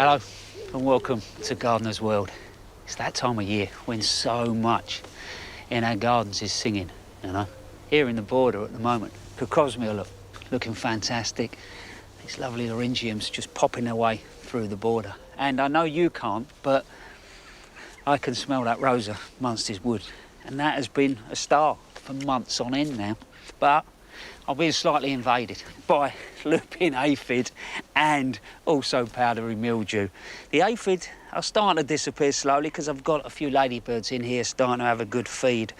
Hello and welcome to Gardener's World. It's that time of year when so much in our gardens is singing, you know. Here in the border at the moment, Crocosmia looking fantastic. These lovely laryngiums just popping their way through the border. And I know you can't, but I can smell that Rosa Munster's wood. And that has been a star for months on end now. But I've been slightly invaded by lupin aphid and also powdery mildew. The aphid are starting to disappear slowly because I've got a few ladybirds in here starting to have a good feed.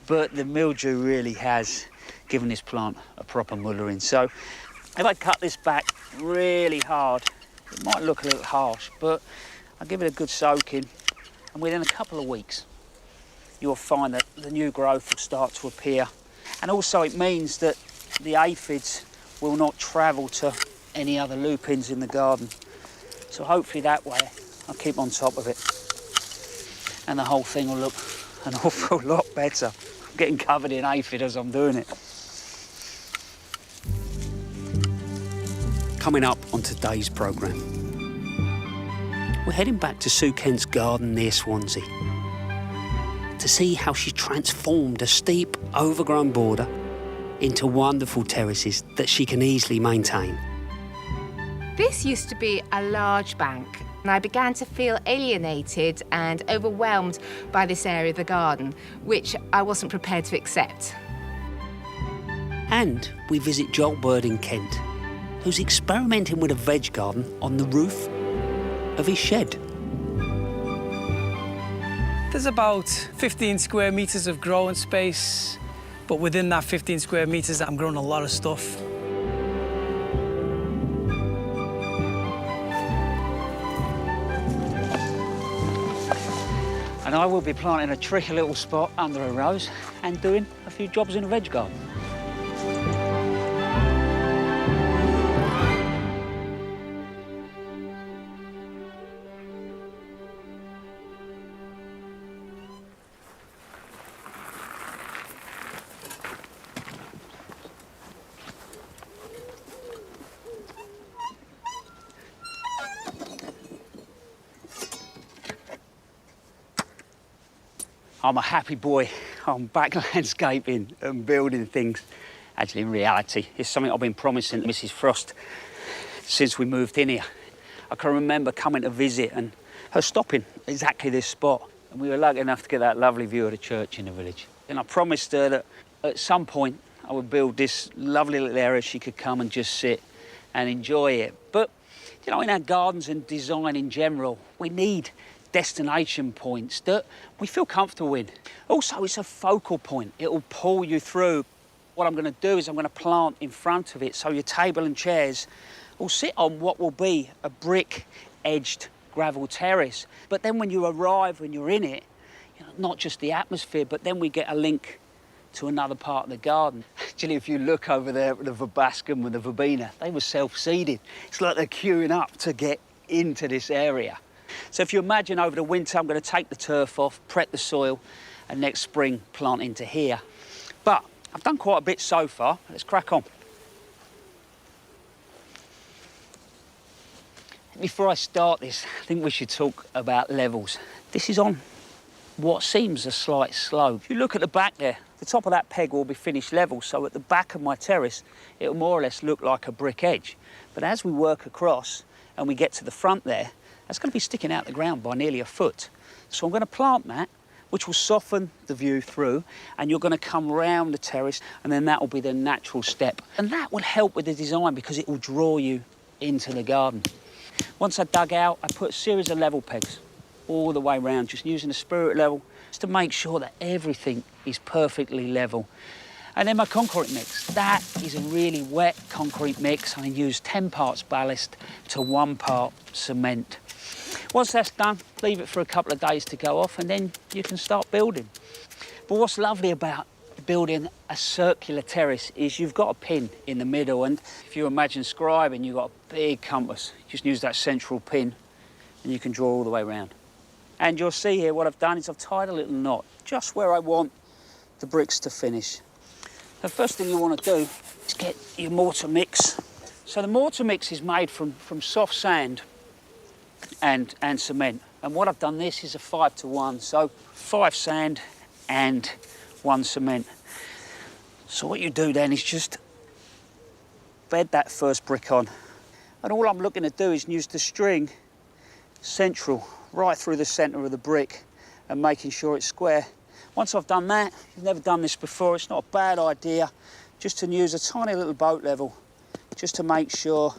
But the mildew really has given this plant a proper mullering. So if I cut this back really hard, it might look a little harsh, but I'll give it a good soaking, and within a couple of weeks, you'll find that the new growth will start to appear. And also it means that the aphids will not travel to any other lupins in the garden. So hopefully that way I'll keep on top of it and the whole thing will look an awful lot better. I'm getting covered in aphid as I'm doing it. Coming up on today's programme, we're heading back to Sue Kent's garden near Swansea to see how she transformed a steep, overgrown border into wonderful terraces that she can easily maintain. This used to be a large bank, and I began to feel alienated and overwhelmed by this area of the garden, which I wasn't prepared to accept. And we visit Joel Bird in Kent, who's experimenting with a veg garden on the roof of his shed. There's about 15 square metres of growing space, but within that 15 square metres, I'm growing a lot of stuff. And I will be planting a tricky little spot under a rose and doing a few jobs in a veg garden. I'm a happy boy. I'm back landscaping and building things. Actually, in reality, it's something I've been promising Mrs. Frost since we moved in here. I can remember coming to visit and her stopping exactly this spot. And we were lucky enough to get that lovely view of the church in the village. And I promised her that at some point I would build this lovely little area she could come and just sit and enjoy it. But, you know, in our gardens and design in general, we need destination points that we feel comfortable in. Also, it's a focal point. It will pull you through. What I'm going to do is I'm going to plant in front of it so your table and chairs will sit on what will be a brick-edged gravel terrace. But then when you arrive, when you're in it, you know, not just the atmosphere, but then we get a link to another part of the garden. Actually, if you look over there at the verbascum and the verbena, they were self-seeded. It's like they're queuing up to get into this area. So if you imagine over the winter, I'm going to take the turf off, prep the soil, and next spring plant into here. But I've done quite a bit so far. Let's crack on. Before I start this, I think we should talk about levels. This is on what seems a slight slope. If you look at the back there, the top of that peg will be finished level, so at the back of my terrace, it'll more or less look like a brick edge. But as we work across and we get to the front there, that's going to be sticking out the ground by nearly a foot. So I'm going to plant that, which will soften the view through, and you're going to come round the terrace, and then that will be the natural step. And that will help with the design because it will draw you into the garden. Once I dug out, I put a series of level pegs all the way round, just using the spirit level, just to make sure that everything is perfectly level. And then my concrete mix. That is a really wet concrete mix. I use 10 parts ballast to 1 part cement. Once that's done, leave it for a couple of days to go off, and then you can start building. But what's lovely about building a circular terrace is you've got a pin in the middle, and if you imagine scribing, you've got a big compass. You just use that central pin, and you can draw all the way around. And you'll see here what I've done is I've tied a little knot just where I want the bricks to finish. The first thing you want to do is get your mortar mix. So the mortar mix is made from soft sand and cement. And what I've done, this is a 5-to-1, so 5 sand and 1 cement. So what you do then is just bed that first brick on. And all I'm looking to do is use the string central, right through the centre of the brick and making sure it's square. Once I've done that, you've never done this before, it's not a bad idea just to use a tiny little boat level, just to make sure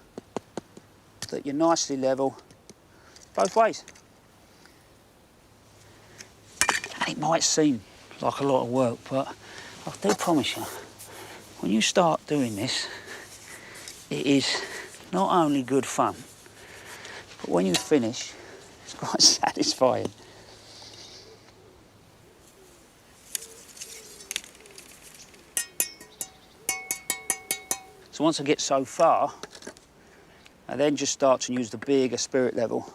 that you're nicely level both ways. It might seem like a lot of work, but I do promise you, when you start doing this, it is not only good fun, but when you finish, it's quite satisfying. So once I get so far, I then just start to use the bigger spirit level.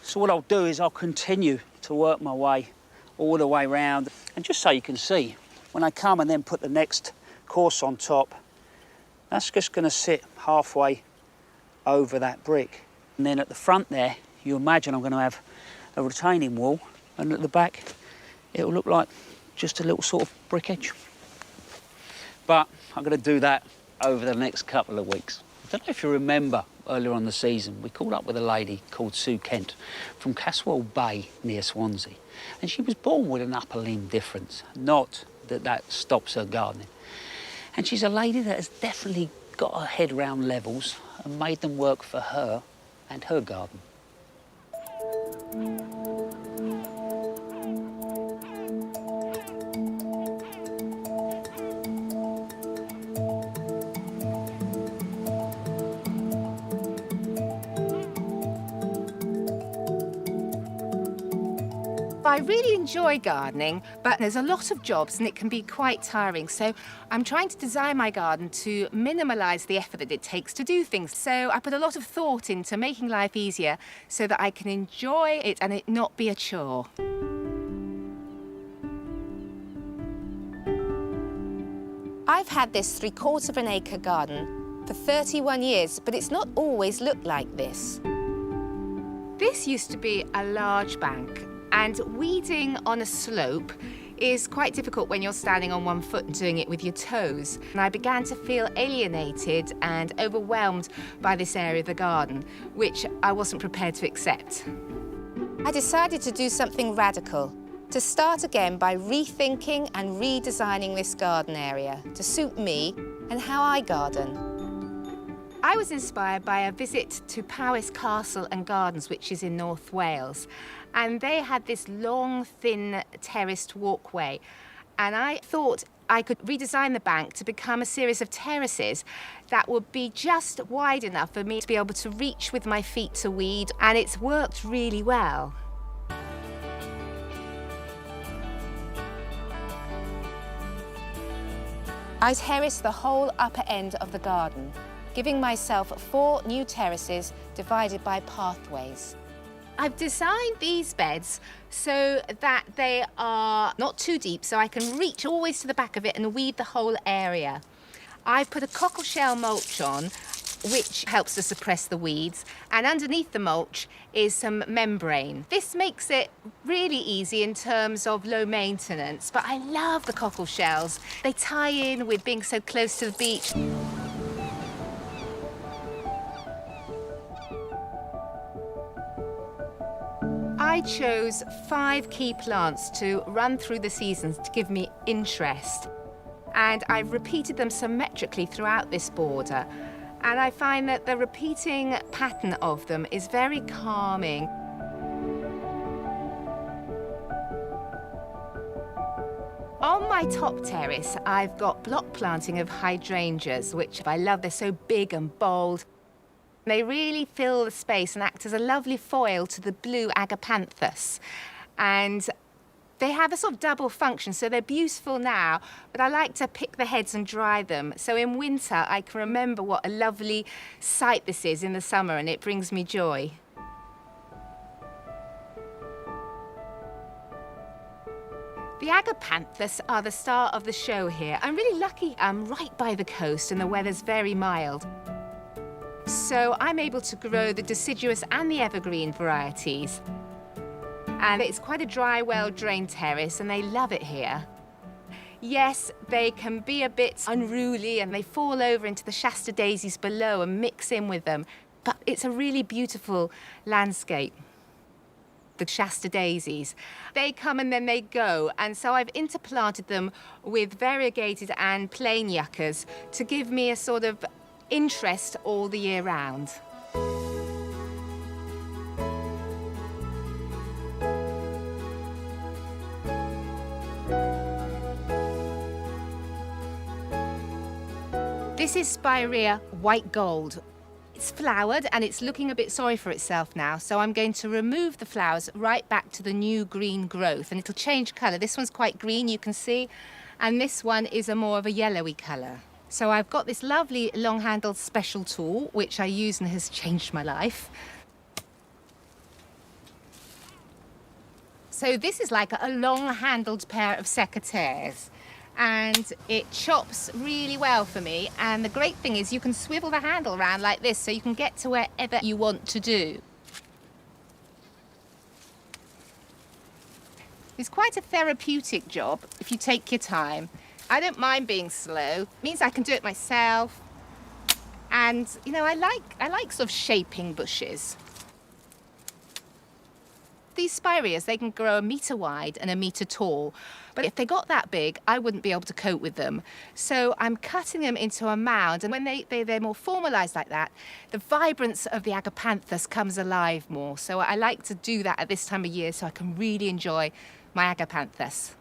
So what I'll do is I'll continue to work my way all the way round. And just so you can see, when I come and then put the next course on top, that's just going to sit halfway over that brick. And then at the front there, you imagine I'm going to have a retaining wall, and at the back, it'll look like just a little sort of brick edge. But I'm going to do that over the next couple of weeks. I don't know if you remember earlier on the season, we called up with a lady called Sue Kent from Caswell Bay near Swansea. And she was born with an upper limb difference, not that that stops her gardening. And she's a lady that has definitely got her head round levels and made them work for her and her garden. I really enjoy gardening, but there's a lot of jobs and it can be quite tiring. So I'm trying to design my garden to minimalise the effort that it takes to do things. So I put a lot of thought into making life easier so that I can enjoy it and it not be a chore. I've had this 3/4 of an acre garden for 31 years, but it's not always looked like this. This used to be a large bank. And weeding on a slope is quite difficult when you're standing on one foot and doing it with your toes. And I began to feel alienated and overwhelmed by this area of the garden, which I wasn't prepared to accept. I decided to do something radical, to start again by rethinking and redesigning this garden area to suit me and how I garden. I was inspired by a visit to Powys Castle and Gardens, which is in North Wales. And they had this long, thin, terraced walkway. And I thought I could redesign the bank to become a series of terraces that would be just wide enough for me to be able to reach with my feet to weed. And it's worked really well. I terraced the whole upper end of the garden, giving myself 4 new terraces divided by pathways. I've designed these beds so that they are not too deep, so I can reach always to the back of it and weed the whole area. I've put a cockleshell mulch on, which helps to suppress the weeds, and underneath the mulch is some membrane. This makes it really easy in terms of low maintenance, but I love the cockleshells. They tie in with being so close to the beach. I chose 5 key plants to run through the seasons to give me interest. And I've repeated them symmetrically throughout this border. And I find that the repeating pattern of them is very calming. On my top terrace, I've got block planting of hydrangeas, which I love. They're so big and bold. They really fill the space and act as a lovely foil to the blue agapanthus. And they have a sort of double function, so they're beautiful now, but I like to pick the heads and dry them. So in winter, I can remember what a lovely sight this is in the summer, and it brings me joy. The agapanthus are the star of the show here. I'm really lucky I'm right by the coast and the weather's very mild. So I'm able to grow the deciduous and the evergreen varieties. And it's quite a dry, well-drained terrace, and they love it here. Yes, they can be a bit unruly and they fall over into the Shasta daisies below and mix in with them, but it's a really beautiful landscape. The Shasta daisies. They come and then they go, and so I've interplanted them with variegated and plain yuccas to give me a sort of interest all the year round. This is Spirea white gold. It's flowered and it's looking a bit sorry for itself now, so I'm going to remove the flowers right back to the new green growth, and it'll change colour. This one's quite green, you can see, and this one is a more of a yellowy colour. So I've got this lovely long-handled special tool, which I use and has changed my life. So this is like a long-handled pair of secateurs, and it chops really well for me. And the great thing is you can swivel the handle around like this, so you can get to wherever you want to do. It's quite a therapeutic job if you take your time. I don't mind being slow. It means I can do it myself. And, you know, I like sort of shaping bushes. These spireas, they can grow 1 metre wide and 1 metre tall. But if they got that big, I wouldn't be able to cope with them. So I'm cutting them into a mound, and when they're more formalised like that, the vibrance of the agapanthus comes alive more. So I like to do that at this time of year so I can really enjoy my agapanthus.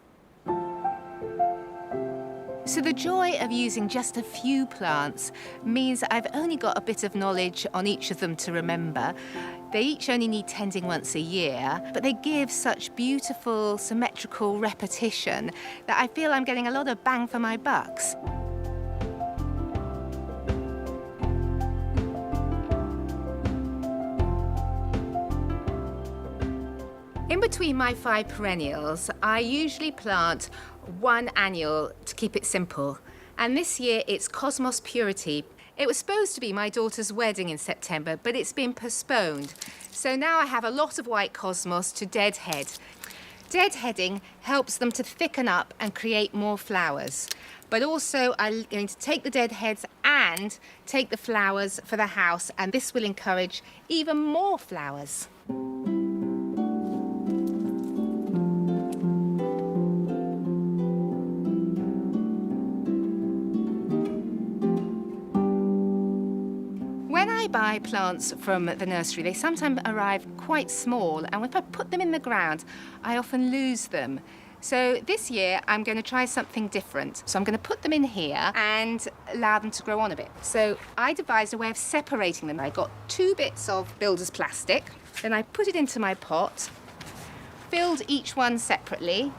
So the joy of using just a few plants means I've only got a bit of knowledge on each of them to remember. They each only need tending once a year, but they give such beautiful, symmetrical repetition that I feel I'm getting a lot of bang for my bucks. In between my 5 perennials, I usually plant 1 annual to keep it simple. And this year it's Cosmos Purity. It was supposed to be my daughter's wedding in September, but it's been postponed. So now I have a lot of white Cosmos to deadhead. Deadheading helps them to thicken up and create more flowers. But also I'm going to take the deadheads and take the flowers for the house, and this will encourage even more flowers. When I buy plants from the nursery, they sometimes arrive quite small, and if I put them in the ground, I often lose them. So this year, I'm going to try something different. So I'm going to put them in here and allow them to grow on a bit. So I devised a way of separating them. I got 2 bits of builder's plastic, then I put it into my pot, filled each one separately,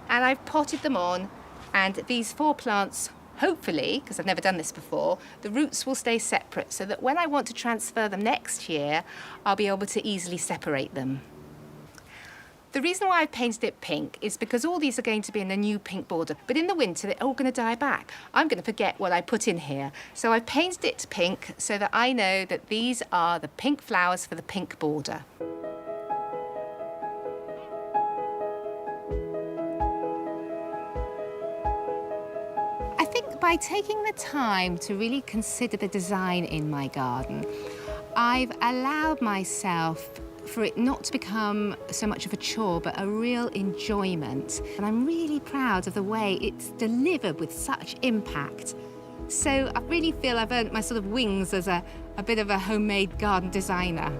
and I've potted them on, and these 4 plants, hopefully, because I've never done this before, the roots will stay separate so that when I want to transfer them next year, I'll be able to easily separate them. The reason why I've painted it pink is because all these are going to be in a new pink border, but in the winter they're all going to die back. I'm going to forget what I put in here. So I've painted it pink so that I know that these are the pink flowers for the pink border. I think by taking the time to really consider the design in my garden, I've allowed myself for it not to become so much of a chore, but a real enjoyment. And I'm really proud of the way it's delivered with such impact. So I really feel I've earned my sort of wings as a bit of a homemade garden designer.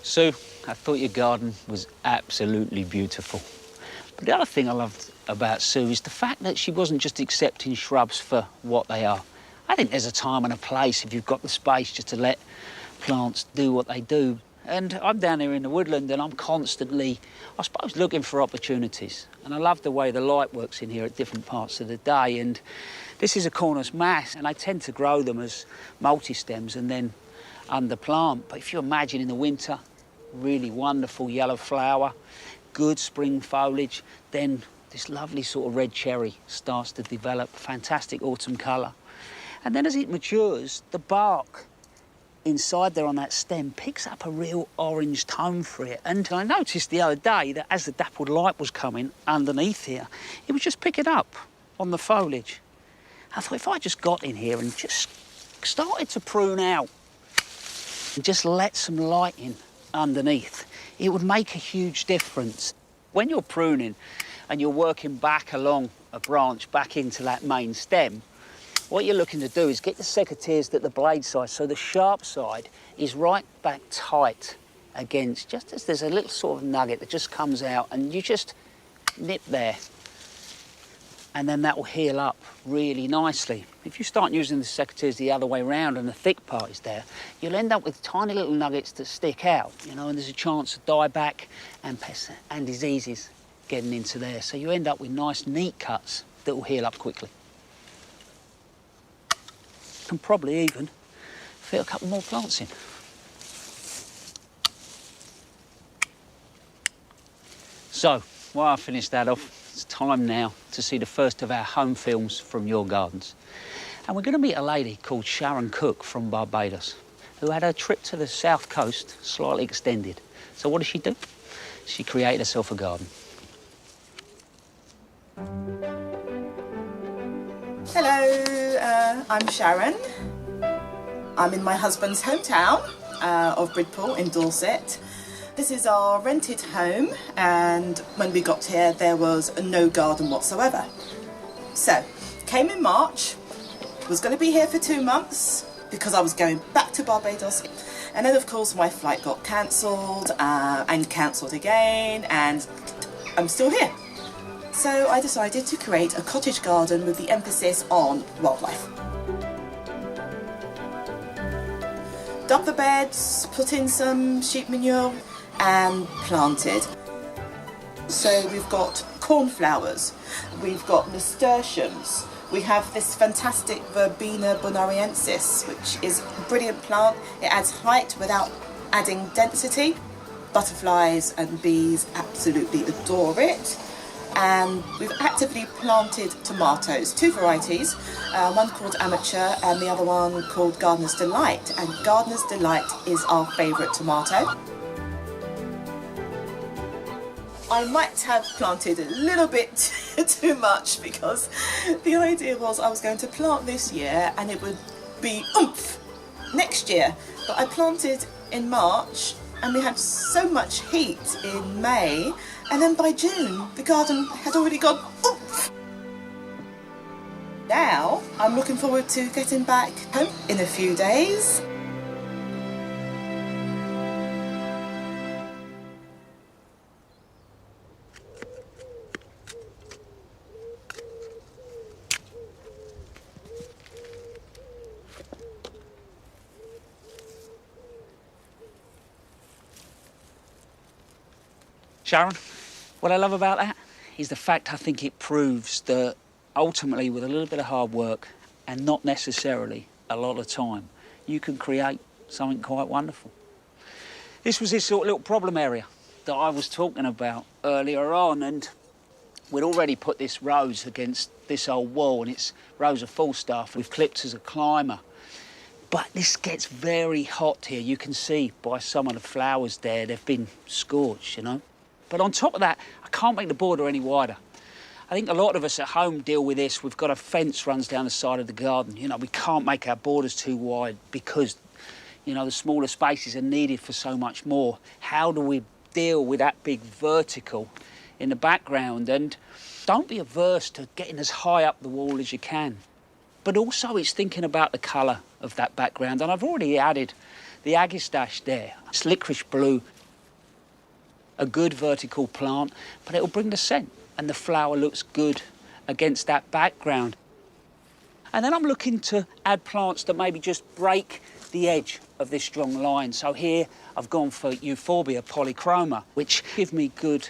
Sue, I thought your garden was absolutely beautiful. But the other thing I loved about Sue is the fact that she wasn't just accepting shrubs for what they are. I think there's a time and a place, if you've got the space, just to let plants do what they do. And I'm down here in the woodland and I'm constantly, I suppose, looking for opportunities. And I love the way the light works in here at different parts of the day. And this is a cornus mass, and I tend to grow them as multi-stems and then under plant. But if you imagine in the winter, really wonderful yellow flower, good spring foliage, then this lovely sort of red cherry starts to develop, fantastic autumn colour. And then as it matures, the bark inside there on that stem picks up a real orange tone for it. And I noticed the other day that as the dappled light was coming underneath here, it was just picking up on the foliage. I thought if I just got in here and just started to prune out and just let some light in underneath, it would make a huge difference. When you're pruning and you're working back along a branch back into that main stem, what you're looking to do is get the secateurs at the blade side so the sharp side is right back tight against, just as there's a little sort of nugget that just comes out, and you just nip there. And then that will heal up really nicely. If you start using the secateurs the other way around and the thick part is there, you'll end up with tiny little nuggets that stick out, you know, and there's a chance of dieback and pests and diseases getting into there. So you end up with nice, neat cuts that will heal up quickly. Can probably even fit a couple more plants in. So, while I finish that off, it's time now to see the first of our home films from your gardens. And we're going to meet a lady called Sharon Cook from Barbados, who had her trip to the south coast slightly extended. So what does she do? She created herself a garden. Hello, I'm Sharon. I'm in my husband's hometown of Bridpool in Dorset. This is our rented home, and when we got here there was no garden whatsoever. So, came in March, was going to be here for 2 months because I was going back to Barbados, and then of course my flight got cancelled and cancelled again, and I'm still here. So I decided to create a cottage garden with the emphasis on wildlife. Dug the beds, put in some sheep manure and planted. So we've got cornflowers, we've got nasturtiums, we have this fantastic Verbena bonariensis, which is a brilliant plant. It adds height without adding density. Butterflies and bees absolutely adore it. And we've actively planted tomatoes, 2 varieties, one called Amateur and the other one called Gardener's Delight. And Gardener's Delight is our favourite tomato. I might have planted a little bit too much because the idea was I was going to plant this year and it would be oomph next year. But I planted in March and we had so much heat in May, and then by June the garden had already gone oomph. Now I'm looking forward to getting back home in a few days. Sharon, what I love about that is the fact I think it proves that ultimately with a little bit of hard work and not necessarily a lot of time, you can create something quite wonderful. This was this sort of little problem area that I was talking about earlier on, and we'd already put this rose against this old wall, and it's Rosa Falstaff we've clipped as a climber. But this gets very hot here. You can see by some of the flowers there, they've been scorched, you know. But on top of that, I can't make the border any wider. I think a lot of us at home deal with this. We've got a fence runs down the side of the garden. You know, we can't make our borders too wide because, you know, the smaller spaces are needed for so much more. How do we deal with that big vertical in the background? And don't be averse to getting as high up the wall as you can. But also it's thinking about the colour of that background. And I've already added the agastache there. It's licorice blue. A good vertical plant, but it'll bring the scent and the flower looks good against that background. And then I'm looking to add plants that maybe just break the edge of this strong line. So here I've gone for Euphorbia polychroma, which give me good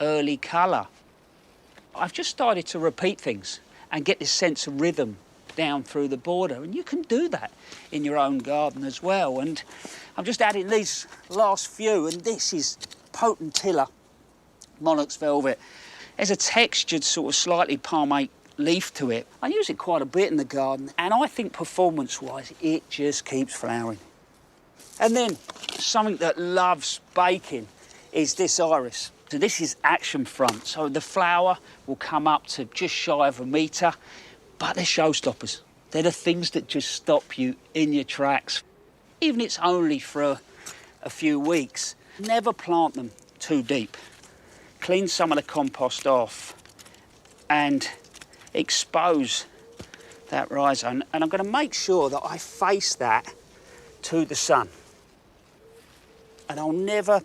early colour. I've just started to repeat things and get this sense of rhythm down through the border, and you can do that in your own garden as well. And I'm just adding these last few, and this is Potentilla Monarch's Velvet. There's a textured sort of slightly palmate leaf to it. I use it quite a bit in the garden, and I think performance-wise it just keeps flowering. And then something that loves baking is this iris. So this is action front, so the flower will come up to just shy of a metre, but they're showstoppers. They're the things that just stop you in your tracks. Even if it's only for a few weeks, never plant them too deep. Clean some of the compost off and expose that rhizome. And I'm going to make sure that I face that to the sun. And I'll never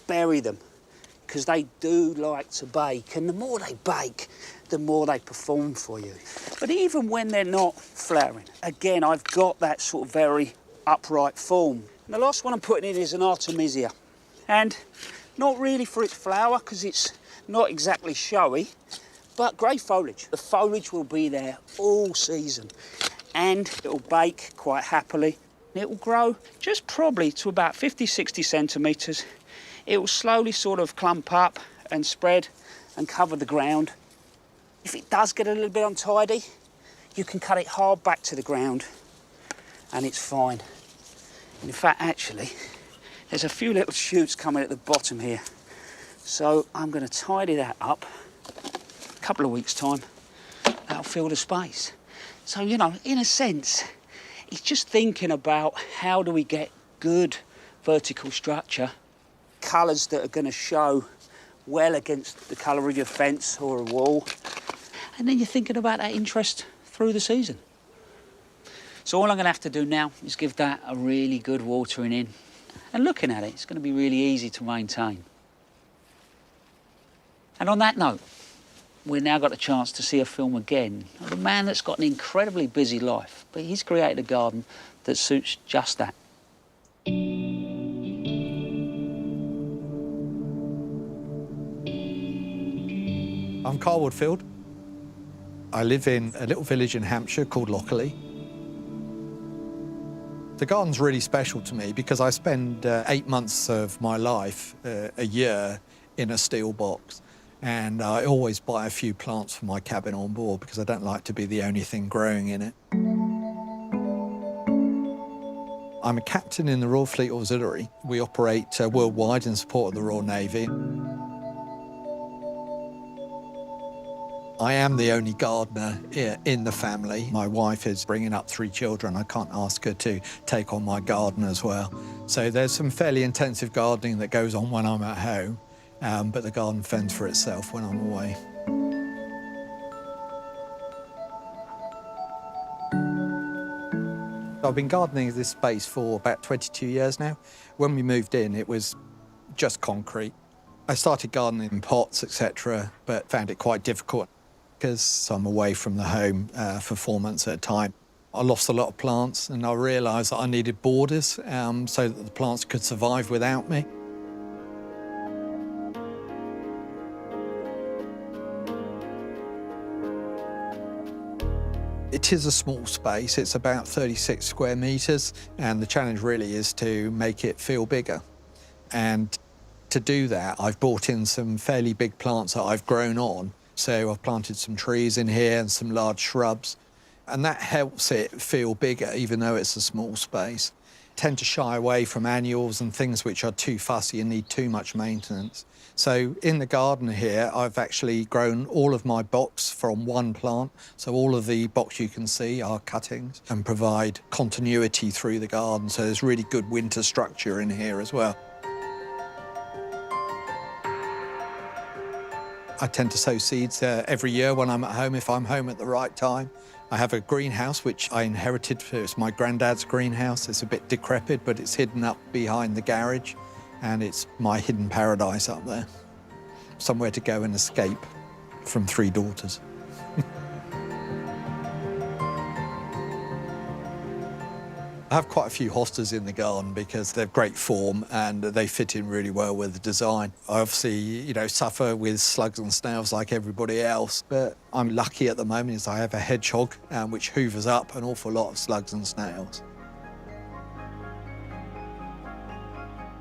bury them, because they do like to bake, and the more they bake, the more they perform for you. But even when they're not flowering, again, I've got that sort of very upright form. And the last one I'm putting in is an Artemisia. And not really for its flower, because it's not exactly showy, but great foliage. The foliage will be there all season, and it'll bake quite happily. It will grow just probably to about 50, 60 centimetres. It will slowly sort of clump up and spread and cover the ground. If it does get a little bit untidy, you can cut it hard back to the ground and it's fine. And in fact, actually, there's a few little shoots coming at the bottom here. So I'm going to tidy that up. A couple of weeks' time, that'll fill the space. So, you know, in a sense, it's just thinking about how do we get good vertical structure, colours that are going to show well against the colour of your fence or a wall. And then you're thinking about that interest through the season. So all I'm going to have to do now is give that a really good watering in. And looking at it, it's going to be really easy to maintain. And on that note, we've now got a chance to see a film again of a man that's got an incredibly busy life, but he's created a garden that suits just that. I'm Carl Woodfield. I live in a little village in Hampshire called Lockerley. The garden's really special to me because I spend 8 months of my life a year in a steel box, and I always buy a few plants for my cabin on board because I don't like to be the only thing growing in it. I'm a captain in the Royal Fleet Auxiliary. We operate worldwide in support of the Royal Navy. I am the only gardener in the family. My wife is bringing up 3 children. I can't ask her to take on my garden as well. So there's some fairly intensive gardening that goes on when I'm at home, but the garden fends for itself when I'm away. I've been gardening in this space for about 22 years now. When we moved in, it was just concrete. I started gardening in pots, etc., but found it quite difficult because I'm away from the home for 4 months at a time. I lost a lot of plants, and I realised that I needed borders so that the plants could survive without me. It is a small space. It's about 36 square metres, and the challenge really is to make it feel bigger. And to do that, I've brought in some fairly big plants that I've grown on. So I've planted some trees in here and some large shrubs, and that helps it feel bigger, even though it's a small space. I tend to shy away from annuals and things which are too fussy and need too much maintenance. So in the garden here, I've actually grown all of my box from one plant. So all of the box you can see are cuttings and provide continuity through the garden. So there's really good winter structure in here as well. I tend to sow seeds every year when I'm at home, if I'm home at the right time. I have a greenhouse which I inherited. It's my granddad's greenhouse. It's a bit decrepit, but it's hidden up behind the garage, and it's my hidden paradise up there. Somewhere to go and escape from 3 daughters. I have quite a few hostas in the garden because they're great form and they fit in really well with the design. I obviously, suffer with slugs and snails like everybody else, but I'm lucky at the moment is I have a hedgehog which hoovers up an awful lot of slugs and snails.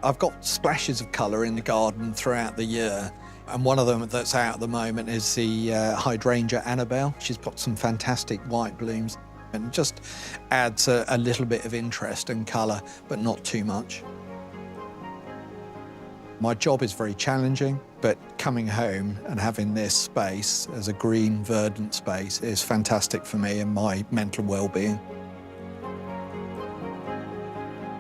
I've got splashes of colour in the garden throughout the year, and one of them that's out at the moment is the hydrangea Annabelle. She's got some fantastic white blooms and just adds a little bit of interest and colour, but not too much. My job is very challenging, but coming home and having this space as a green, verdant space is fantastic for me and my mental well-being.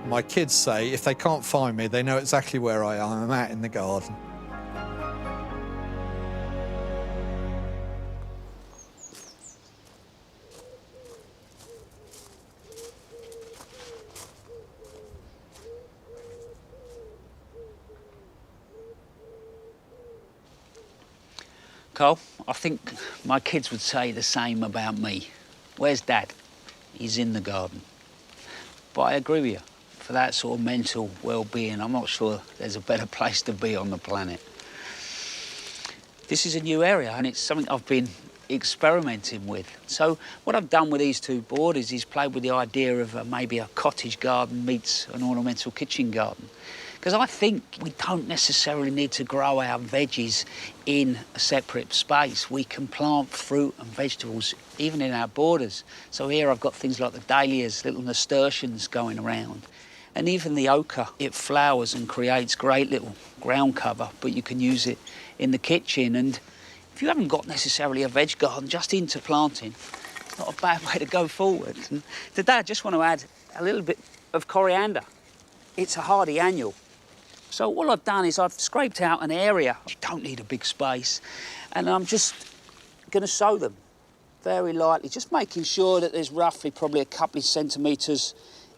My kids say if they can't find me, they know exactly where I am. I'm out in the garden. Cole, I think my kids would say the same about me. Where's Dad? He's in the garden. But I agree with you. For that sort of mental well-being, I'm not sure there's a better place to be on the planet. This is a new area and it's something I've been experimenting with. So what I've done with these two borders is played with the idea of maybe a cottage garden meets an ornamental kitchen garden. Because I think we don't necessarily need to grow our veggies in a separate space. We can plant fruit and vegetables even in our borders. So here I've got things like the dahlias, little nasturtiums going around. And even the ochre, it flowers and creates great little ground cover, but you can use it in the kitchen. And if you haven't got necessarily a veg garden, just into planting, it's not a bad way to go forward. And today I just want to add a little bit of coriander. It's a hardy annual. So what I've done is I've scraped out an area. You don't need a big space. And I'm just going to sow them very lightly, just making sure that there's roughly probably a couple of centimetres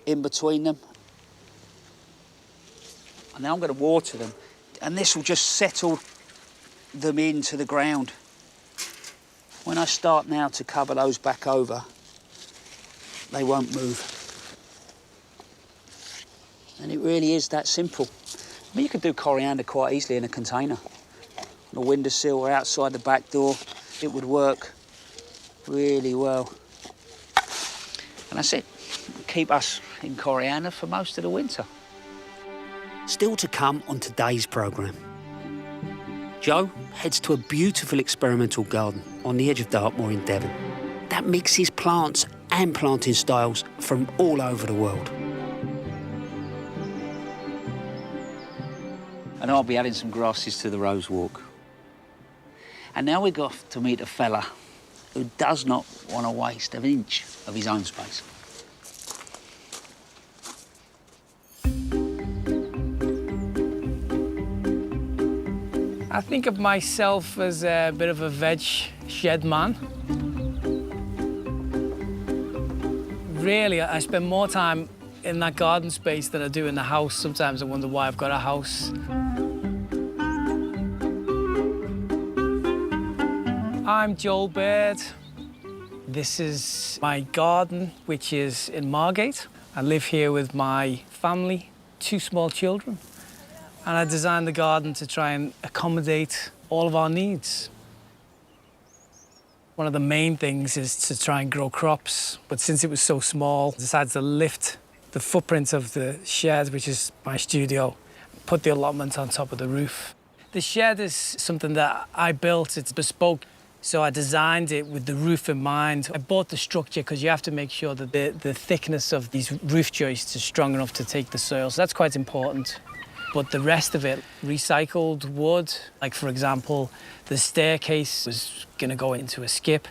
in between them. And now I'm going to water them. And this will just settle them into the ground. When I start now to cover those back over, they won't move. And it really is that simple. I mean, you could do coriander quite easily in a container. On a windowsill or outside the back door, it would work really well. And that's it. Keep us in coriander for most of the winter. Still to come on today's programme. Joe heads to a beautiful experimental garden on the edge of Dartmoor in Devon that mixes plants and planting styles from all over the world. And I'll be adding some grasses to the rose walk. And now we're off to meet a fella who does not want to waste an inch of his own space. I think of myself as a bit of a veg shed man. Really, I spend more time in that garden space than I do in the house. Sometimes I wonder why I've got a house. I'm Joel Baird. This is my garden, which is in Margate. I live here with my family, 2 small children. And I designed the garden to try and accommodate all of our needs. One of the main things is to try and grow crops, but since it was so small, I decided to lift the footprint of the shed, which is my studio, put the allotment on top of the roof. The shed is something that I built, it's bespoke, so I designed it with the roof in mind. I bought the structure because you have to make sure that the thickness of these roof joists is strong enough to take the soil, so that's quite important. But the rest of it, recycled wood, like for example, the staircase was gonna go into a skip.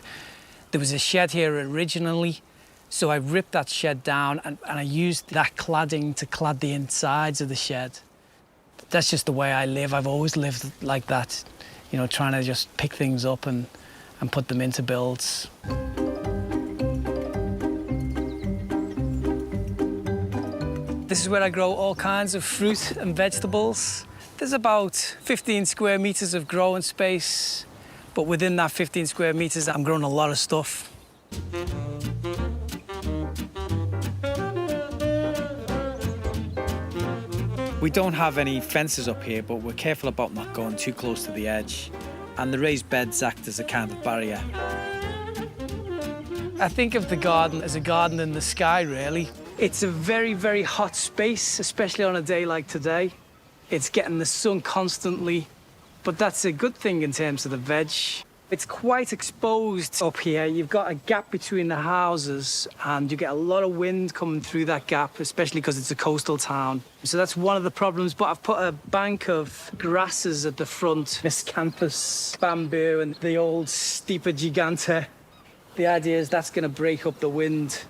There was a shed here originally, so I ripped that shed down and I used that cladding to clad the insides of the shed. That's just the way I live. I've always lived like that, you know, trying to just pick things up and put them into builds. This is where I grow all kinds of fruit and vegetables. There's about 15 square meters of growing space, but within that 15 square meters, I'm growing a lot of stuff. We don't have any fences up here, but we're careful about not going too close to the edge. And the raised beds act as a kind of barrier. I think of the garden as a garden in the sky, really. It's a very, very hot space, especially on a day like today. It's getting the sun constantly, but that's a good thing in terms of the veg. It's quite exposed up here. You've got a gap between the houses and you get a lot of wind coming through that gap, especially because it's a coastal town. So that's one of the problems, but I've put a bank of grasses at the front, miscanthus, bamboo and the old Stipa giganta. The idea is that's going to break up the wind.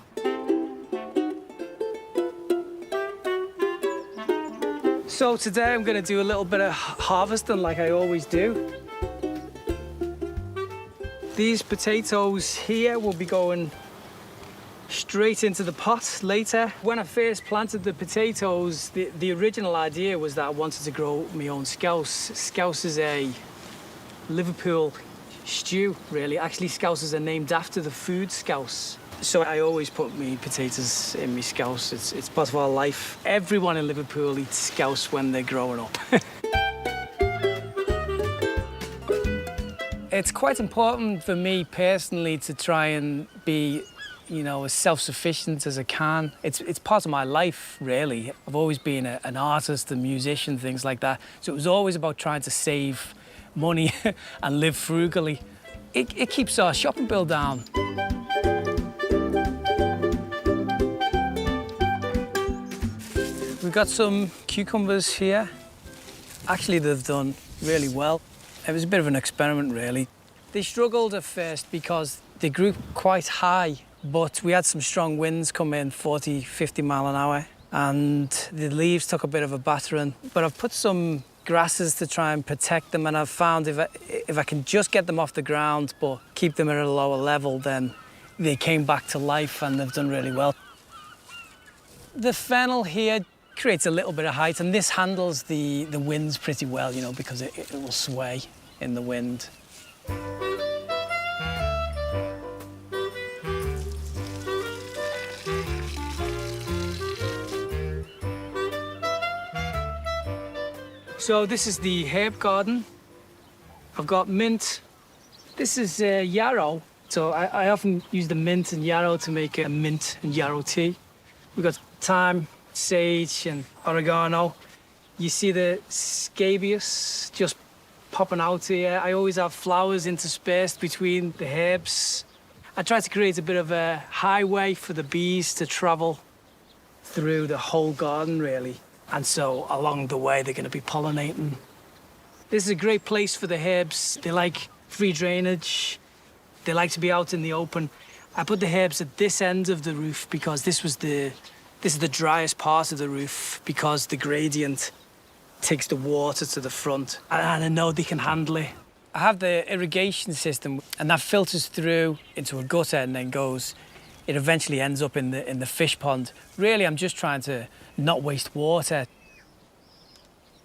So today I'm going to do a little bit of harvesting like I always do. These potatoes here will be going straight into the pot later. When I first planted the potatoes, the original idea was that I wanted to grow my own scouse. Scouse is a Liverpool stew, really. Actually, scouses are named after the food scouse. So I always put my potatoes in my scouse. It's part of our life. Everyone in Liverpool eats scouse when they're growing up. It's quite important for me personally to try and be, you know, as self-sufficient as I can. It's part of my life, really. I've always been an artist, a musician, things like that. So it was always about trying to save money and live frugally. It keeps our shopping bill down. We've got some cucumbers here. Actually, they've done really well. It was a bit of an experiment, really. They struggled at first because they grew quite high, but we had some strong winds come in, 40, 50 mile an hour, and the leaves took a bit of a battering. But I've put some grasses to try and protect them, and I've found if I can just get them off the ground but keep them at a lower level, then they came back to life and they've done really well. The fennel here creates a little bit of height, and this handles the winds pretty well, you know, because it will sway in the wind. So this is the herb garden. I've got mint. This is yarrow. So I often use the mint and yarrow to make a mint and yarrow tea. We've got thyme, sage and oregano. You see the scabious just popping out here. I always have flowers interspersed between the herbs. I try to create a bit of a highway for the bees to travel through the whole garden, really. And so along the way, they're going to be pollinating. This is a great place for the herbs. They like free drainage. They like to be out in the open. I put the herbs at this end of the roof because this is the driest part of the roof because the gradient takes the water to the front, and I know they can handle it. I have the irrigation system, and that filters through into a gutter and then it eventually ends up in the fish pond. Really, I'm just trying to not waste water.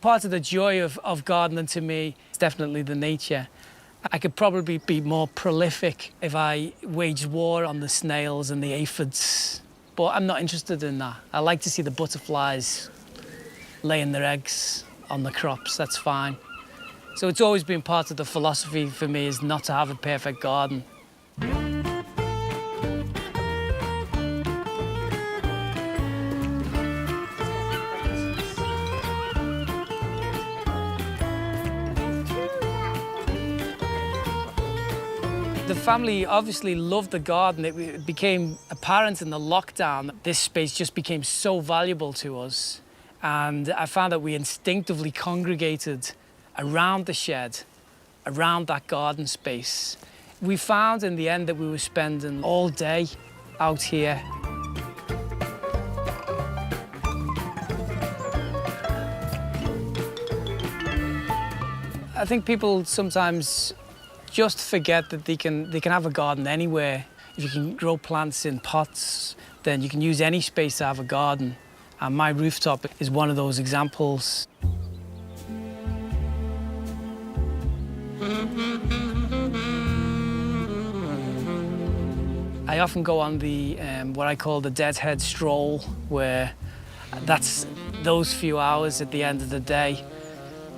Part of the joy of gardening to me is definitely the nature. I could probably be more prolific if I waged war on the snails and the aphids, but I'm not interested in that. I like to see the butterflies laying their eggs on the crops, that's fine. So it's always been part of the philosophy for me is not to have a perfect garden. The family obviously loved the garden. It became apparent in the lockdown that this space just became so valuable to us. And I found that we instinctively congregated around the shed, around that garden space. We found in the end that we were spending all day out here. I think people sometimes just forget that they can have a garden anywhere. If you can grow plants in pots, then you can use any space to have a garden. And my rooftop is one of those examples. I often go on the what I call the deadhead stroll, where Those few hours at the end of the day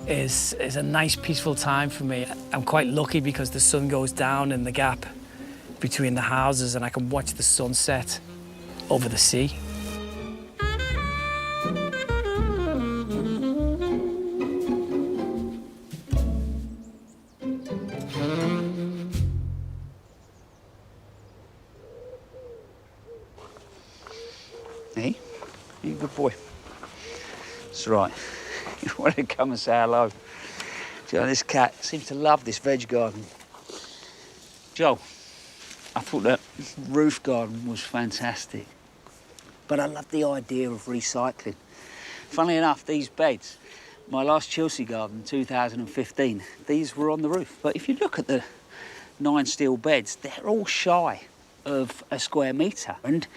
is a nice peaceful time for me. I'm quite lucky because the sun goes down in the gap between the houses and I can watch the sunset over the sea. Hey, you're a good boy. That's right. You want to come and say hello. Joe, this cat seems to love this veg garden. Joe, I thought that roof garden was fantastic, but I love the idea of recycling. Funnily enough, these beds, my last Chelsea garden, 2015, these were on the roof. But if you look at the 9 steel beds, they're all shy of a square metre. And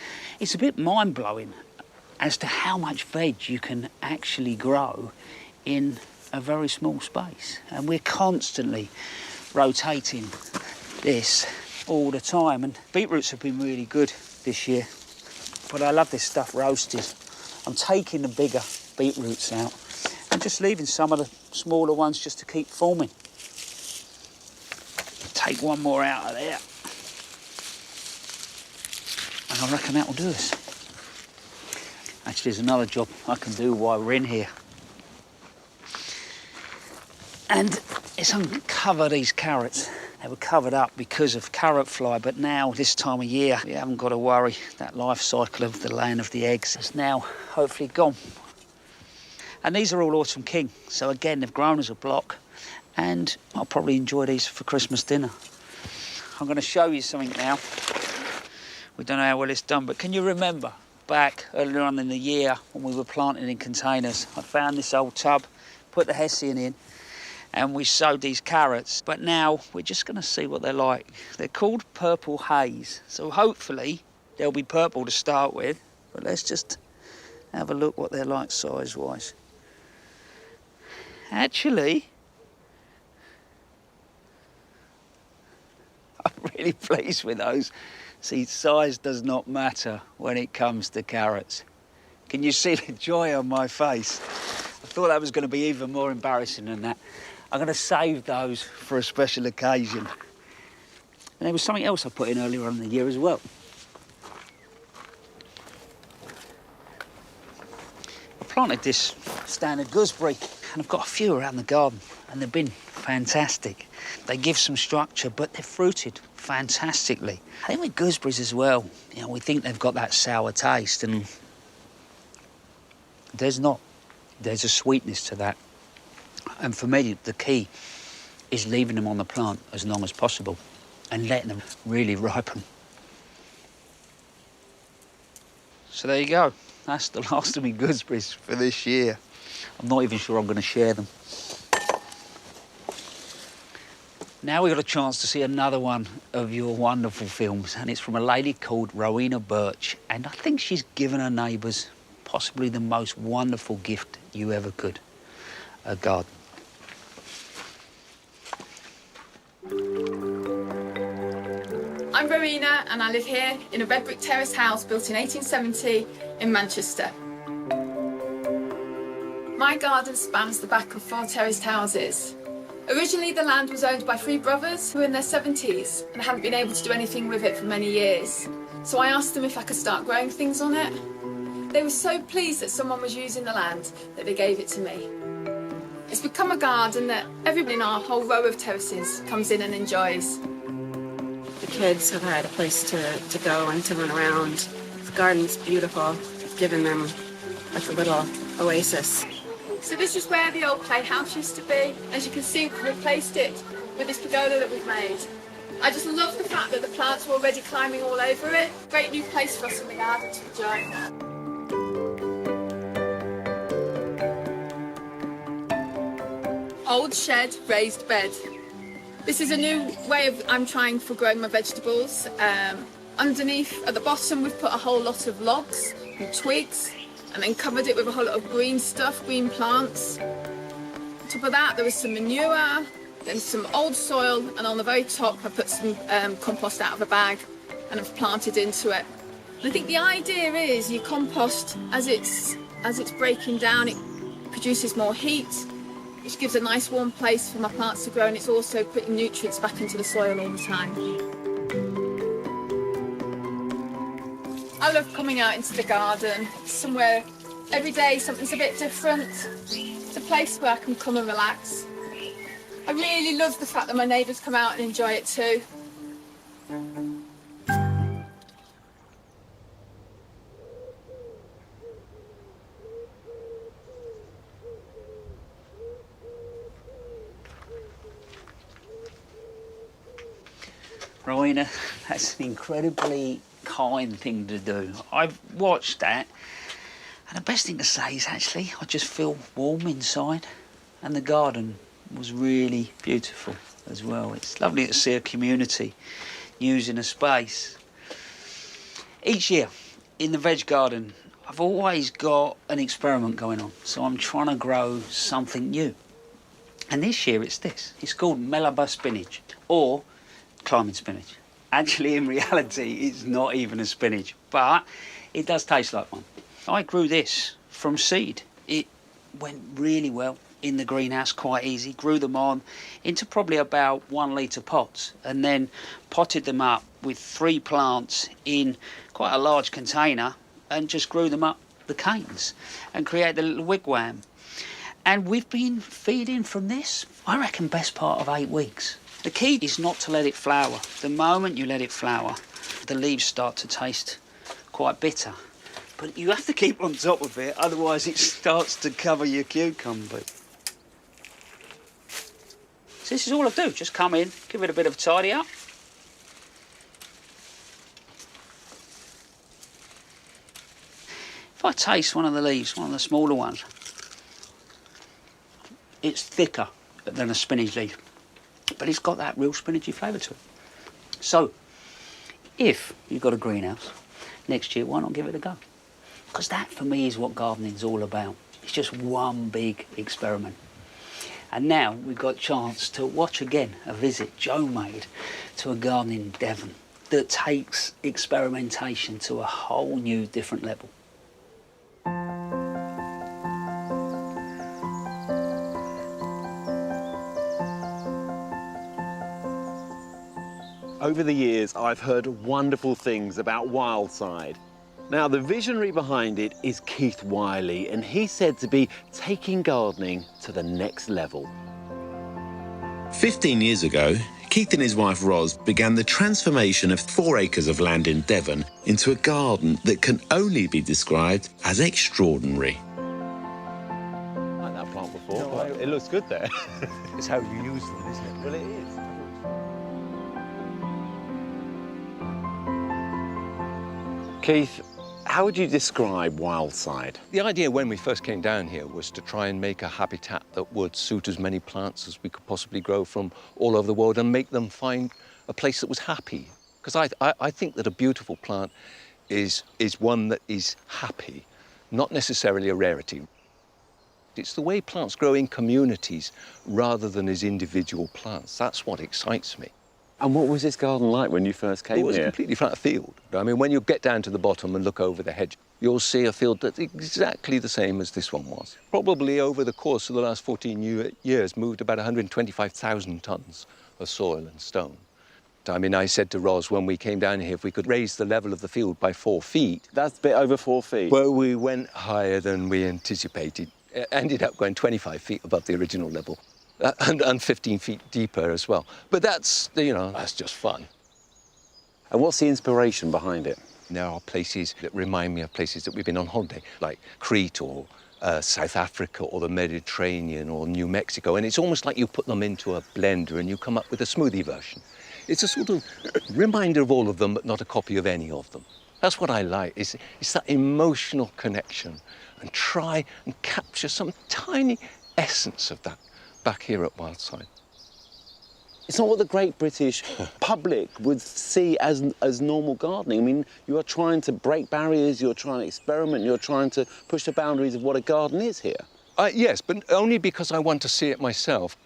it's a bit mind-blowing as to how much veg you can actually grow in a very small space. And we're constantly rotating this all the time. And beetroots have been really good this year, but I love this stuff roasted. I'm taking the bigger beetroots out and just leaving some of the smaller ones just to keep forming. Take one more out of there. And I reckon that will do us. Actually, there's another job I can do while we're in here. And it's uncover these carrots. They were covered up because of carrot fly, but now, this time of year, we haven't got to worry. That life cycle of the laying of the eggs is now hopefully gone. And these are all Autumn King. So again, they've grown as a block, and I'll probably enjoy these for Christmas dinner. I'm going to show you something now. We don't know how well it's done, but can you remember back earlier on in the year when we were planting in containers? I found this old tub, put the hessian in, and we sowed these carrots. But now we're just going to see what they're like. They're called purple haze, so hopefully they'll be purple to start with. But let's just have a look what they're like size-wise. Actually, I'm really pleased with those. See, size does not matter when it comes to carrots. Can you see the joy on my face? I thought that was going to be even more embarrassing than that. I'm going to save those for a special occasion. And there was something else I put in earlier on in the year as well. I planted this standard gooseberry, and I've got a few around the garden, and they've been fantastic. They give some structure, but they're fruited fantastically. I think with gooseberries as well, you know, we think they've got that sour taste, and there's not. There's a sweetness to that. And for me, the key is leaving them on the plant as long as possible and letting them really ripen. So there you go. That's the last of my gooseberries for this year. I'm not even sure I'm going to share them. Now we've got a chance to see another one of your wonderful films, and it's from a lady called Rowena Birch, and I think she's given her neighbours possibly the most wonderful gift you ever could, a garden. I'm Rowena, and I live here in a red brick terrace house built in 1870 in Manchester. My garden spans the back of 4 terraced houses. Originally, the land was owned by 3 brothers who were in their 70s and hadn't been able to do anything with it for many years. So I asked them if I could start growing things on it. They were so pleased that someone was using the land that they gave it to me. It's become a garden that everyone in our whole row of terraces comes in and enjoys. The kids have had a place to go and to run around. The garden's beautiful. It's given them like a little oasis. So this is where the old playhouse used to be. As you can see, we've replaced it with this pergola that we've made. I just love the fact that the plants were already climbing all over it. Great new place for us in the garden to enjoy. Old shed, raised bed. This is a new way I'm trying for growing my vegetables. Underneath, at the bottom, we've put a whole lot of logs and twigs, and then covered it with a whole lot of green stuff, green plants. On top of that, there was some manure, then some old soil, and on the very top, I put some compost out of a bag and I've planted into it. And I think the idea is you compost as it's As it's breaking down, it produces more heat, which gives a nice warm place for my plants to grow, and it's also putting nutrients back into the soil all the time. I love coming out into the garden, somewhere every day something's a bit different. It's a place where I can come and relax. I really love the fact that my neighbours come out and enjoy it too. Rowena, that's an incredibly kind thing to do. I've watched that, and the best thing to say is actually I just feel warm inside, and the garden was really beautiful as well. It's lovely to see a community using a space. Each year in the veg garden, I've always got an experiment going on, so I'm trying to grow something new. And this year it's this. It's called Melba spinach, or climbing spinach. Actually, in reality, it's not even a spinach, but it does taste like one. I grew this from seed. It went really well in the greenhouse, quite easy. Grew them on into probably about 1 litre pots, and then potted them up with 3 plants in quite a large container, and just grew them up the canes and created a little wigwam. And we've been feeding from this, I reckon, best part of 8 weeks. The key is not to let it flower. The moment you let it flower, the leaves start to taste quite bitter. But you have to keep on top of it, otherwise it starts to cover your cucumber. So this is all I do, just come in, give it a bit of a tidy up. If I taste one of the leaves, one of the smaller ones, it's thicker than a spinach leaf, but it's got that real spinachy flavour to it. So, if you've got a greenhouse next year, why not give it a go? Because that, for me, is what gardening's all about. It's just one big experiment. And now we've got a chance to watch again a visit Joe made to a garden in Devon that takes experimentation to a whole new, different level. Over the years, I've heard wonderful things about Wildside. Now, the visionary behind it is Keith Wiley, and he's said to be taking gardening to the next level. 15 years ago, Keith and his wife Ros began the transformation of 4 acres of land in Devon into a garden that can only be described as extraordinary. I like that plant before, but it looks good there. It's how you use them, isn't it? Well, it is. Keith, how would you describe Wildside? The idea when we first came down here was to try and make a habitat that would suit as many plants as we could possibly grow from all over the world and make them find a place that was happy. Because I think that a beautiful plant is one that is happy, not necessarily a rarity. It's the way plants grow in communities rather than as individual plants. That's what excites me. And what was this garden like when you first came here? It was a completely flat field. I mean, when you get down to the bottom and look over the hedge, you'll see a field that's exactly the same as this one was. Probably over the course of the last 14 years, moved about 125,000 tonnes of soil and stone. I mean, I said to Ros when we came down here, if we could raise the level of the field by 4 feet. That's a bit over 4 feet. Well, we went higher than we anticipated. It ended up going 25 feet above the original level. And 15 feet deeper as well. But that's, you know, that's just fun. And what's the inspiration behind it? There are places that remind me of places that we've been on holiday, like Crete or South Africa or the Mediterranean or New Mexico. And it's almost like you put them into a blender and you come up with a smoothie version. It's a sort of reminder of all of them, but not a copy of any of them. That's what I like, it's that emotional connection, and try and capture some tiny essence of that back here at Wildside. It's not what the great British public would see as normal gardening. I mean, you are trying to break barriers, you're trying to experiment, you're trying to push the boundaries of what a garden is here. Yes, but only because I want to see it myself.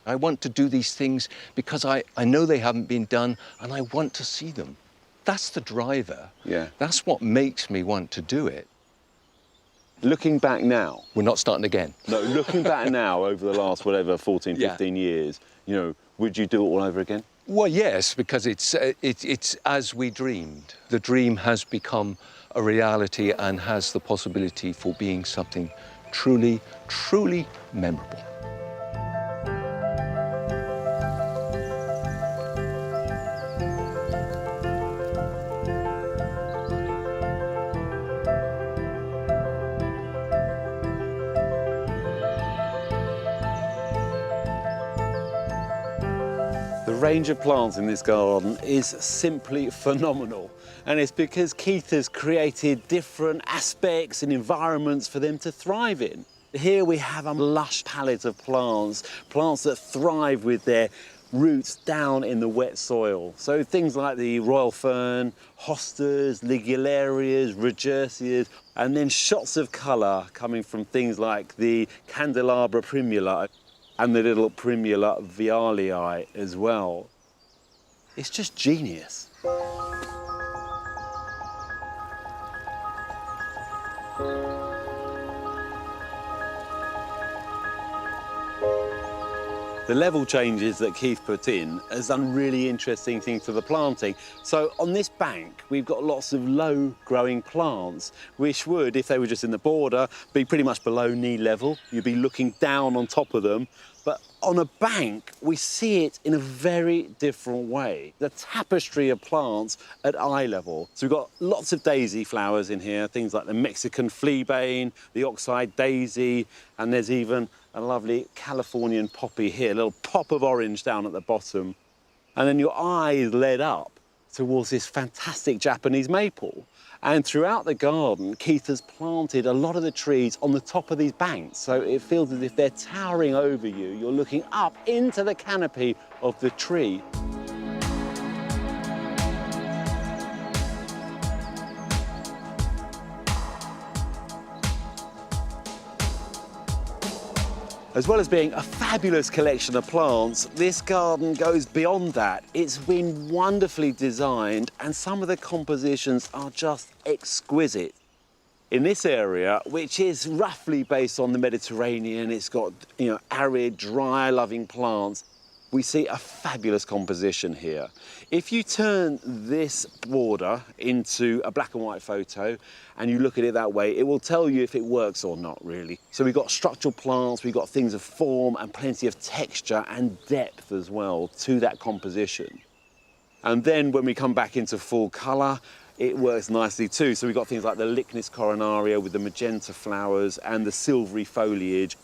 I want to do these things because I know they haven't been done and I want to see them. That's the driver. Yeah. That's what makes me want to do it. Looking back now, We're not starting again. no, looking back now over the last, whatever, 14, Yeah. 15 years, you know, would you do it all over again? Well, yes, because it's as we dreamed. The dream has become a reality and has the possibility for being something truly, truly memorable. The range of plants in this garden is simply phenomenal. And it's because Keith has created different aspects and environments for them to thrive in. Here we have a lush palette of plants, plants that thrive with their roots down in the wet soil. So things like the royal fern, hostas, ligularias, regersias, and then shots of colour coming from things like the candelabra primula and the little primula vialii as well. It's just genius. The level changes that Keith put in has done really interesting things to the planting. So on this bank, we've got lots of low-growing plants, which would, if they were just in the border, be pretty much below knee level. You'd be looking down on top of them. But on a bank, we see it in a very different way. The tapestry of plants at eye level. So we've got lots of daisy flowers in here, things like the Mexican fleabane, the oxeye daisy, and there's even a lovely Californian poppy here, a little pop of orange down at the bottom. And then your eye is led up towards this fantastic Japanese maple. And throughout the garden, Keith has planted a lot of the trees on the top of these banks. So it feels as if they're towering over you. You're looking up into the canopy of the tree. As well as being a fabulous collection of plants, this garden goes beyond that. It's been wonderfully designed and some of the compositions are just exquisite. In this area, which is roughly based on the Mediterranean, it's got, you know, arid, dry, loving plants. We see a fabulous composition here. If you turn this border into a black and white photo and you look at it that way, it will tell you if it works or not, really. So we've got structural plants, we've got things of form and plenty of texture and depth as well to that composition. And then when we come back into full colour, it works nicely too. So we've got things like the Lychnis coronaria with the magenta flowers and the silvery foliage,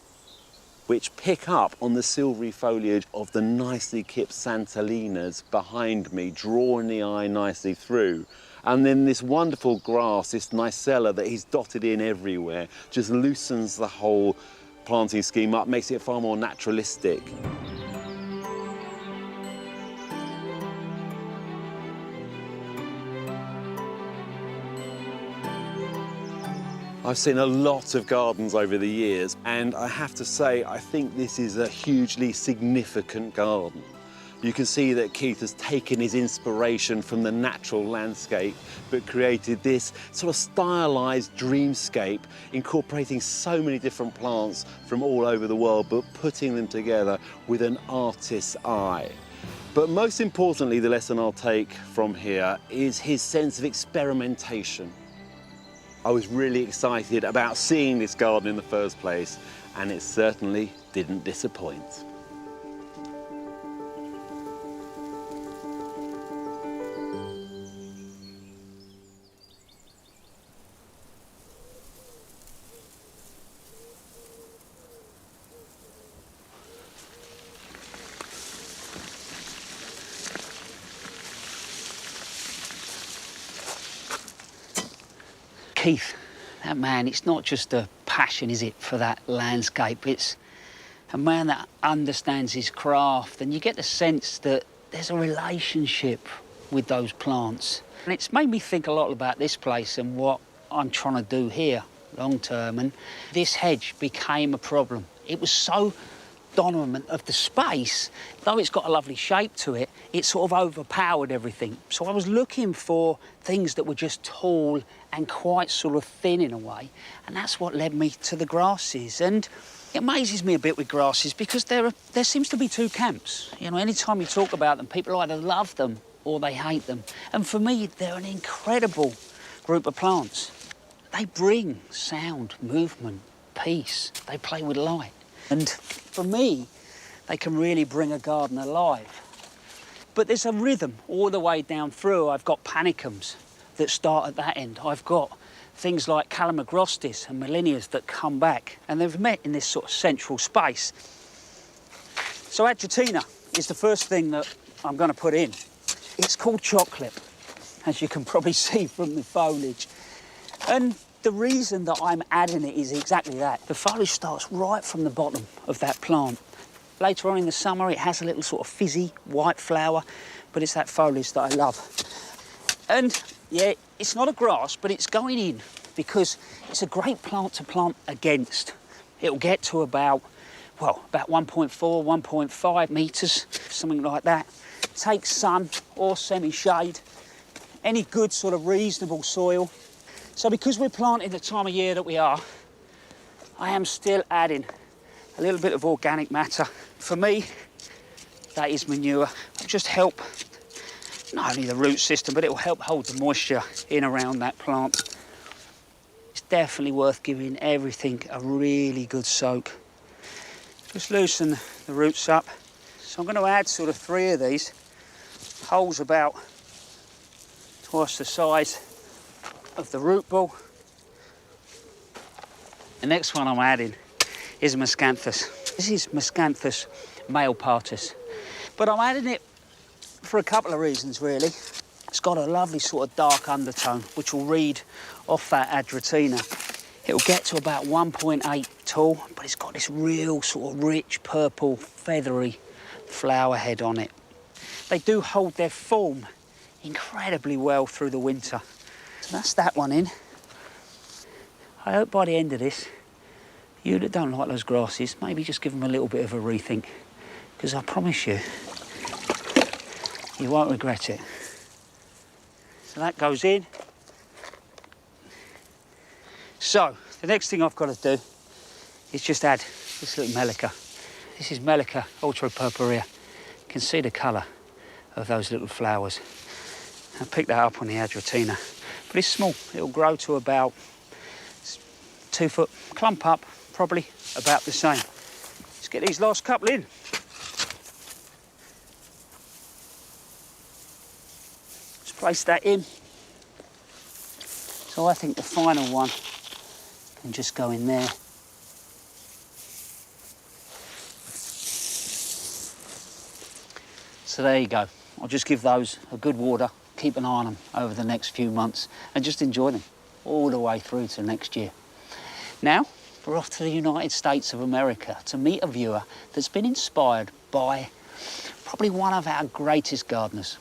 which pick up on the silvery foliage of the nicely clipped Santalinas behind me, drawing the eye nicely through. And then this wonderful grass, this Nicella that he's dotted in everywhere, just loosens the whole planting scheme up, makes it far more naturalistic. I've seen a lot of gardens over the years, and I have to say, I think this is a hugely significant garden. You can see that Keith has taken his inspiration from the natural landscape, but created this sort of stylized dreamscape, incorporating so many different plants from all over the world, but putting them together with an artist's eye. But most importantly, the lesson I'll take from here is his sense of experimentation. I was really excited about seeing this garden in the first place, and it certainly didn't disappoint. Keith, that man, it's not just a passion, is it, for that landscape? It's a man that understands his craft, and you get the sense that there's a relationship with those plants. And it's made me think a lot about this place and what I'm trying to do here long term. And this hedge became a problem. It was so predominant of the space, though it's got a lovely shape to it, it sort of overpowered everything. So I was looking for things that were just tall and quite sort of thin in a way, and that's what led me to the grasses. And it amazes me a bit with grasses because there seems to be two camps. You know, anytime you talk about them, people either love them or they hate them. And for me, they're an incredible group of plants. They bring sound, movement, peace. They play with light. And for me, they can really bring a garden alive. But there's a rhythm all the way down through. I've got panicums that start at that end. I've got things like calamagrostis and millennias that come back, and they've met in this sort of central space. So Adjutina is the first thing that I'm going to put in. It's called chocolate, as you can probably see from the foliage. And the reason that I'm adding it is exactly that. The foliage starts right from the bottom of that plant. Later on in the summer, it has a little sort of fizzy white flower, but it's that foliage that I love. And yeah, it's not a grass, but it's going in because it's a great plant to plant against. It'll get to about 1.4, 1.5 metres, something like that. Takes sun or semi-shade, any good sort of reasonable soil. So because we're planting the time of year that we are, I am still adding a little bit of organic matter. For me, that is manure. It'll just help not only the root system, but it will help hold the moisture in around that plant. It's definitely worth giving everything a really good soak. Just loosen the roots up. So I'm going to add sort of 3 of these. Holes about twice the size of the root ball. The next one I'm adding is Miscanthus. This is Miscanthus male partus. But I'm adding it for a couple of reasons, really. It's got a lovely sort of dark undertone, which will read off that Adjutina. It'll get to about 1.8 tall, but it's got this real sort of rich purple, feathery flower head on it. They do hold their form incredibly well through the winter. So that's that one in. I hope by the end of this, you that don't like those grasses, maybe just give them a little bit of a rethink, because I promise you, you won't regret it. So that goes in. So the next thing I've got to do is just add this little Melica. This is Melica ultra purpurea. You can see the colour of those little flowers. I picked that up on the Adjutina, but it's small. It'll grow to about 2 foot, clump up, probably about the same. Let's get these last couple in. Let's place that in. So I think the final one can just go in there. So there you go. I'll just give those a good water, keep an eye on them over the next few months, and just enjoy them all the way through to next year. Now, we're off to the United States of America to meet a viewer that's been inspired by probably one of our greatest gardeners.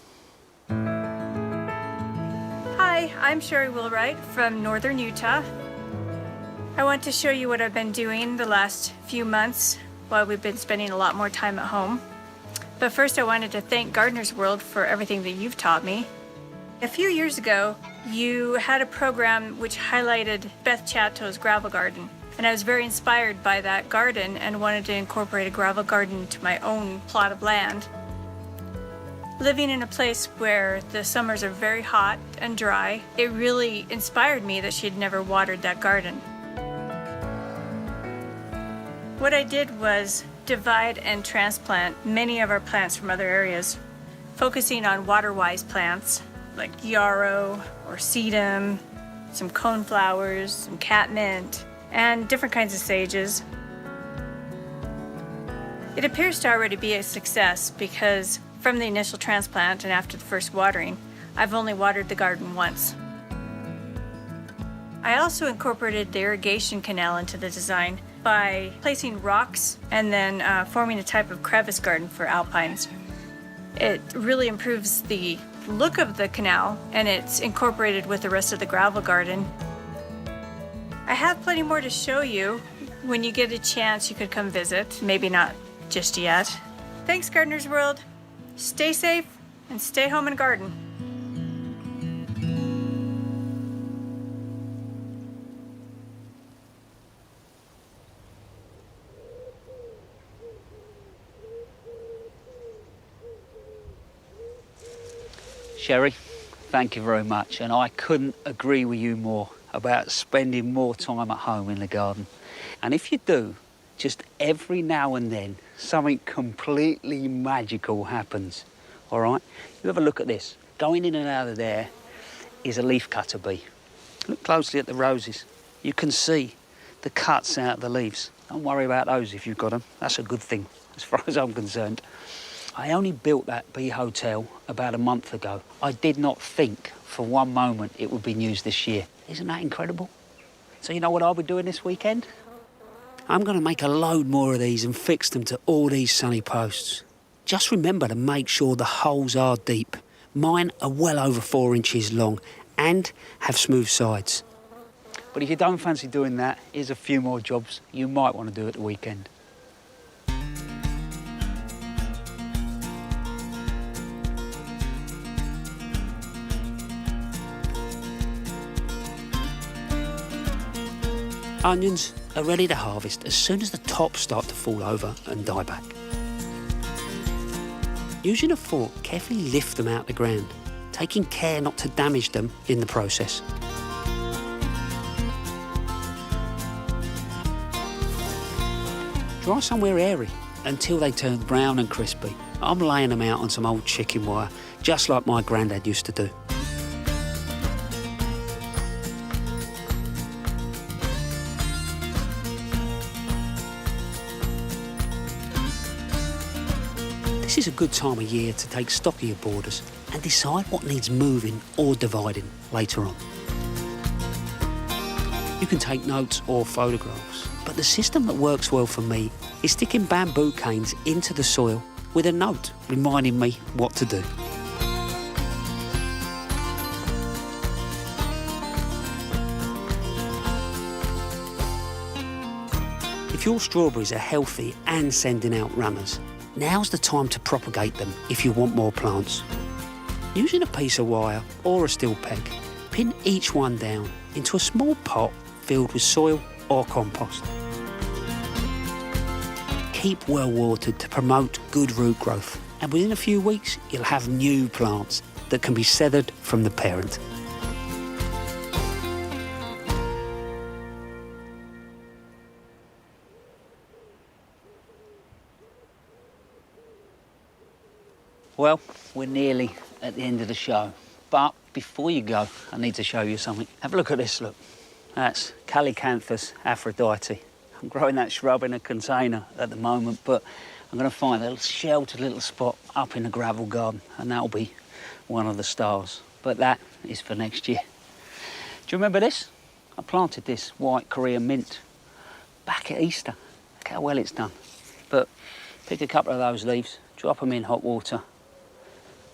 Hi, I'm Sherry Willwright from Northern Utah. I want to show you what I've been doing the last few months while we've been spending a lot more time at home. But first I wanted to thank Gardener's World for everything that you've taught me. A few years ago, you had a program which highlighted Beth Chatto's gravel garden. And I was very inspired by that garden and wanted to incorporate a gravel garden to my own plot of land. Living in a place where the summers are very hot and dry, it really inspired me that she had never watered that garden. What I did was divide and transplant many of our plants from other areas, focusing on water-wise plants like yarrow or sedum, some coneflowers, some catmint, and different kinds of sages. It appears to already be a success because from the initial transplant and after the first watering, I've only watered the garden once. I also incorporated the irrigation canal into the design by placing rocks and then forming a type of crevice garden for alpines. It really improves the look of the canal, and it's incorporated with the rest of the gravel garden. I have plenty more to show you. When you get a chance, you could come visit. Maybe not just yet. Thanks, Gardener's World. Stay safe and stay home and garden. Sherry, thank you very much, and I couldn't agree with you more about spending more time at home in the garden. And if you do, just every now and then, something completely magical happens, all right? You have a look at this. Going in and out of there is a leafcutter bee. Look closely at the roses. You can see the cuts out of the leaves. Don't worry about those if you've got them. That's a good thing, as far as I'm concerned. I only built that bee hotel about a month ago. I did not think for one moment it would be news this year. Isn't that incredible? So you know what I'll be doing this weekend? I'm going to make a load more of these and fix them to all these sunny posts. Just remember to make sure the holes are deep. Mine are well over 4 inches long and have smooth sides. But if you don't fancy doing that, here's a few more jobs you might want to do at the weekend. Onions are ready to harvest as soon as the tops start to fall over and die back. Using a fork, carefully lift them out the ground, taking care not to damage them in the process. Dry somewhere airy until they turn brown and crispy. I'm laying them out on some old chicken wire, just like my granddad used to do. This is a good time of year to take stock of your borders and decide what needs moving or dividing later on. You can take notes or photographs, but the system that works well for me is sticking bamboo canes into the soil with a note reminding me what to do. If your strawberries are healthy and sending out runners, now's the time to propagate them if you want more plants. Using a piece of wire or a steel peg, pin each one down into a small pot filled with soil or compost. Keep well watered to promote good root growth, and within a few weeks you'll have new plants that can be severed from the parent. Well, we're nearly at the end of the show, but before you go, I need to show you something. Have a look at this, look. That's Calycanthus Aphrodite. I'm growing that shrub in a container at the moment, but I'm going to find a sheltered little spot up in the gravel garden, and that'll be one of the stars. But that is for next year. Do you remember this? I planted this white Korean mint back at Easter. Look how well it's done. But pick a couple of those leaves, drop them in hot water.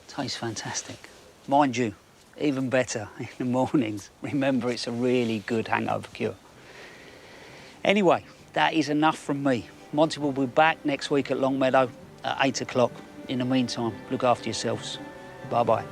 Tastes fantastic. Mind you, even better in the mornings. Remember, it's a really good hangover cure. Anyway, that is enough from me. Monty will be back next week at Longmeadow at 8 o'clock. In the meantime, look after yourselves. Bye-bye.